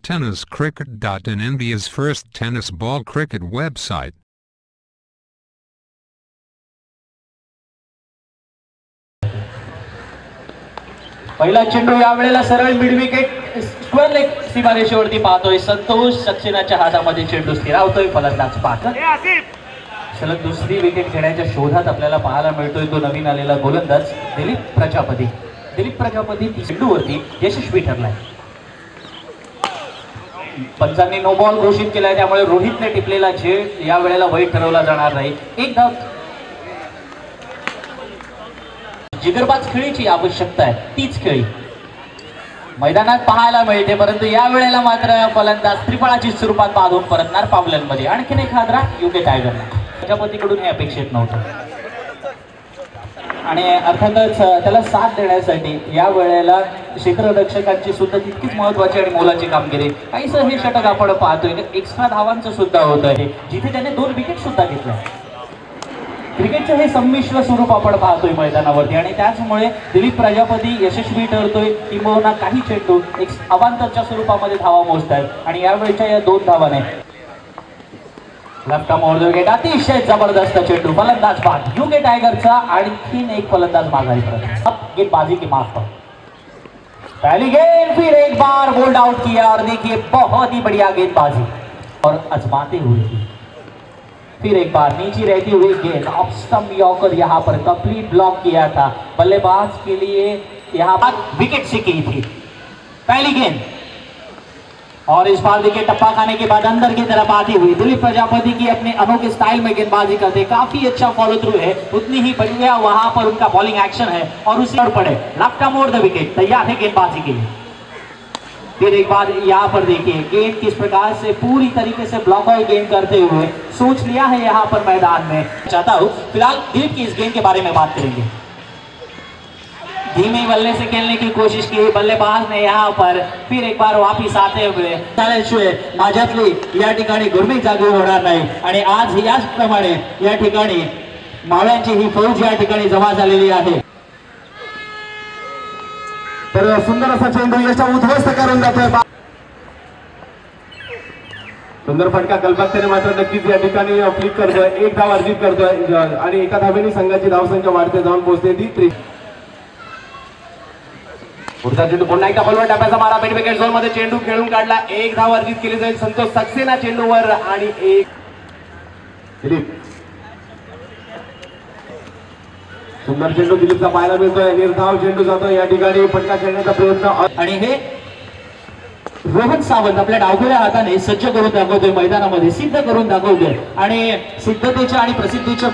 TennisCricket.in, India's first tennis ball cricket website. पहिला चेंडू या वेळेला सरळ मिड विकेट स्क्वेअर लेग सीमारेषेवरती पाहतोय. संतोष सक्सेनाच्या हातामध्ये चेंडू स्थिरावतोय. फलंदाज पाहत सलग दुसरी विकेट घेण्याच्या शोधात आपल्याला पाहायला मिळतोय तो नवीन आलेला गोलंदाज दिलीप प्रजापती. दिलीप प्रजापती चेंडूवरती यशस्वी ठरलाय. पंचांनी नो बॉल घोषित केलाय, त्यामुळे रोहितने टिपलेला झेल या वेळेला वैध ठरवला जाणार नाही. एक धाव. जिगरबाज खेळीची आवश्यकता आहे, तीच खेळी मैदानात पाहायला मिळते, परंतु या वेळेला मात्र फलंदाज त्रिफळाची स्वरूपात बांधून परतणार पावलांमध्ये. आणखीन एक हादरा युके टायगरला. प्रजापतीकडून हे अपेक्षित नव्हतं आणि अर्थातच त्याला साथ देण्यासाठी या वेळेला क्षेत्ररक्षकांची सुद्धा तितकीच महत्वाची आणि मोलाची कामगिरी. काहीसं हे षटक आपण पाहतोय एक्स्ट्रा धावांचं सुद्धा होत आहे, जिथे त्याने 2 विकेट सुद्धा घेतल्या. क्रिकेटचं हे संमिश्र स्वरूप आपण पाहतोय मैदानावरती आणि त्याचमुळे दिलीप प्रजापती यशस्वी ठरतोय. किंबहुना काही चेंडू एक अवांतरच्या स्वरूपामध्ये धावा मोजत आहेत आणि यावेळेच्या या 2 धावाने left arm over the wicket. अतिशय जबरदस्त चेंडू. फलंदाज बाद. युके टायगरचा आणखीन एक फलंदाज माघारी परत. अब गेंदबाजी की माफ पर पहली गेंद फिर एक बार बोल्ड आउट किया और देखिए बहुत ही बढ़िया गेंदबाजी और आजमाते हुए फिर एक बार नीचे रहती हुई गेंद ऑफ स्टंप यॉर्कर यहाँ पर कंप्लीट ब्लॉक किया था. बल्लेबाज के लिए यहाँ पर विकेट से की थी पहली गेंद और इस बार देखिए टप्पा खाने के बाद अंदर की तरफ आती हुई दिलीप प्रजापति की अपने अनोखे स्टाइल में गेंदबाजी करते. काफी अच्छा फॉलो थ्रू है, उतनी ही बढ़िया वहां पर उनका बॉलिंग एक्शन है और उसी पर पड़े left arm over the wicket. तैयार है गेंदबाजी के लिए. फिर एक बार यहाँ पर देखिए गेंद किस प्रकार से पूरी तरीके से ब्लॉक आउट गेंद करते हुए सोच लिया है यहाँ पर मैदान में. चाहता हूँ फिलहाल दिलीप की इस गेंद के बारे में बात करेंगे. धीमे बल्ले से खेलने की कोशिश की बल्लेबाज ने यहाँ पर फिर एक बार वापिस आते हुए माझ्यातली या ठिकाणी गुरमी जागी होणार नाही आणि आज याचप्रमाणे या ठिकाणी मावळ्यांची ही फौज या ठिकाणी जमा झालेली आहे. तर सुंदर असा चेंडू यशा उद्ध्वस्त करून जातोय. सुंदर फटका कल्पकतेने मात्र नक्कीच या ठिकाणी फ्लिक करतोय. एक धाव अर्जित करतोय आणि एका धावेने संघाची धावसंख्या वाढते जाऊन पोहोचते ती. पुढचा चेंडू पुन्हा एकदा बॉलवर टप्प्याचा मारा. मिड विकेट झोन मध्ये चेंडू खेळून काढला. एक धाव अर्जित केली जाईल संतोष सक्सेना चेंडूवर आणि एक दिलीप. सुंदर चेंडू दिलीपचा पाहायला मिळतोय. निर्धाव चेंडू जातोय या ठिकाणी फटका खेळण्याचा प्रयत्न आणि हे रोहन सावंत आपल्या डावखुऱ्या हाताने सज्ज करून दाखवतोय, मैदानामध्ये सिद्ध करून दाखवतोय आणि सिद्धतेच्या आणि प्रसिद्धीच्या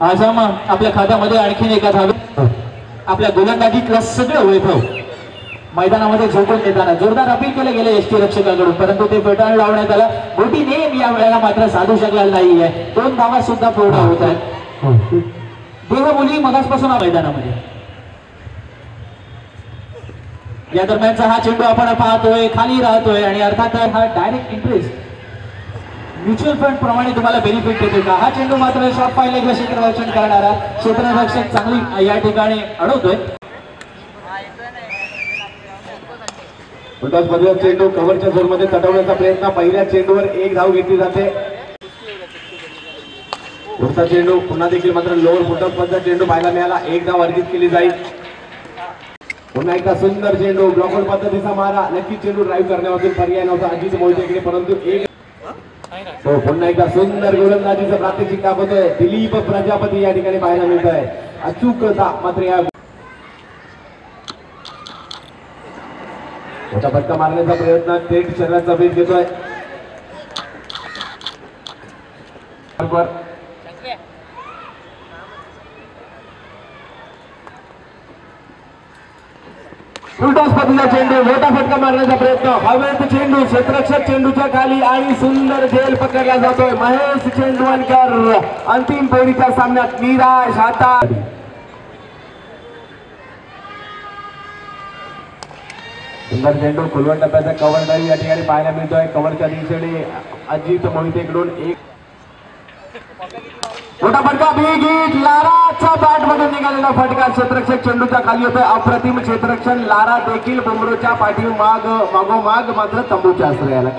आज आपल्या खात्यामध्ये आणखीन एका धावे आपल्या गोलंदाजीतलं सगळं वैभव मैदानामध्ये झोकून देताना जोरदार अपील केले गेले एसटी रक्षकाकडून, परंतु ते फेटाळून लावण्यात आलं. गोटी नेम या वेळेला मात्र साधू शकलेला नाहीये. 2 धावा सुद्धा पूर्ण होत आहेत. देहबोली मगासपासून मैदानामध्ये. या दरम्यानचा हा चेंडू आपण पाहतोय, खाली राहतोय आणि अर्थात हा डायरेक्ट इंटरेस्ट म्युच्युअल फंड प्रमाणे तुम्हाला बेनिफिट देतो का. हा चेंडू मात्र शॉर्ट पाहिलेला क्षेत्ररक्षण करणारा क्षेत्ररक्षक चांगली या ठिकाणी अडवतोय. मध्ये चेंडू कव्हरच्या झोन मध्ये तटवण्याचा प्रयत्न. पहिल्या चेंडूवर एक धाव घेतली जाते. पुढचा चेंडू पुन्हा देखील मात्र लोअर फुटबॉलचा चेंडू पाहायला मिळाला. एक धाव अर्जित केली जाईल. पुन्हा एकदा सुंदर चेंडू ब्लॉकआउट पद्धतीचा मारा. नक्कीच चेंडू ड्राईव्ह करण्यापासून पर्याय नव्हता अजित मोहितेकडे, परंतु एक पुन्हा एकदा सुंदर गोलंदाजीचं प्रात्यक्षिक दाखवतोय दिलीप प्रजापती या ठिकाणी पाहायला मिळत आहे. अचूकता मात्र या मोठा फटका मारण्याचा प्रयत्न थेट शरीराचा भेद घेतोय. फुलटॉस पद्धतीचा चेंडू मोठा फटका मारण्याचा प्रयत्न. हवेत चेंडू क्षेत्ररक्षक चेंडूच्या खाली आणि सुंदर झेल पकडला जातोय. महेश चेंडवलकर अंतिम फेरीच्या सामन्यात निराश हातात. सुंदर चेंडू खुलवट टप्प्याचा कव्हरदारी या ठिकाणी पाहायला मिळतोय. कव्हरच्या दिशेने अजित मोहितेकडून एक मोठा फटका. बिग हिट लारा लाराच्या बॅट मधून निघालेला फटका क्षेत्ररक्षक चेंडूच्या खाली होतोय. अप्रतिम क्षेत्ररक्षण. लारा देखील बुमरोच्या पाठीमागोमाग मात्र तंबूच्या आश्रयाला